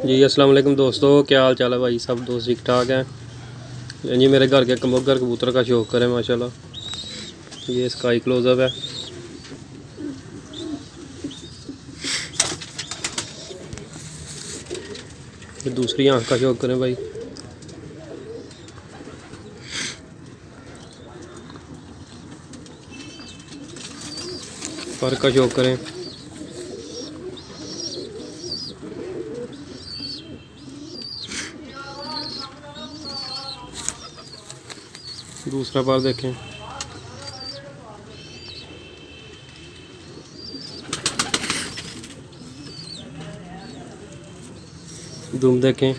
जी अस्सलाम वालेकुम दोस्तों, क्या हाल चाल है भाई? सब दोस्त ठीक ठाक हैं जी। मेरे घर के कबूतर कबूतर का शौक करें माशाल्लाह। ये स्काई क्लोजअप है। ये दूसरी आँख का शौक करें भाई। पर का शौक करें। दूसरा पर देखें। दुम देखें।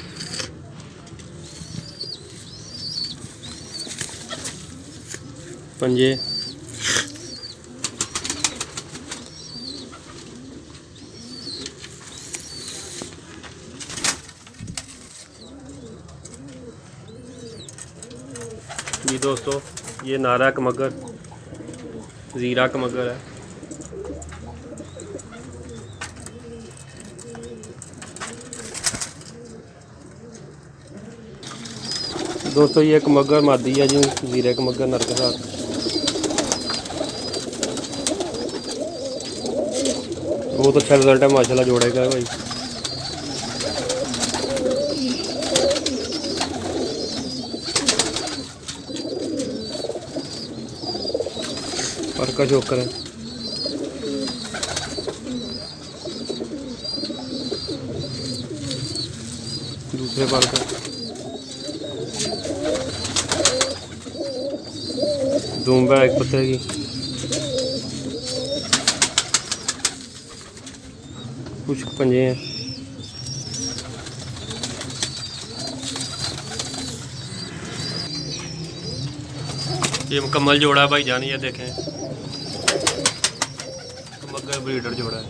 पंजे। जी दोस्तों, ये नारा कमगर, ज़ीरा कमगर है। दोस्तों ये कमगर मादी है जी, ज़ीरे कमगर नर के साथ। बहुत अच्छा रिजल्ट है माशाल्लाह जोड़े का भाई। पर का शौक करें। दूसरे पर का दूंबा एक पत्ते की। कुछ पंजे हैं। ये मुकम्मल जोड़ा है भाई जान, ये देखें कमगर ब्रीडर जोड़ा है।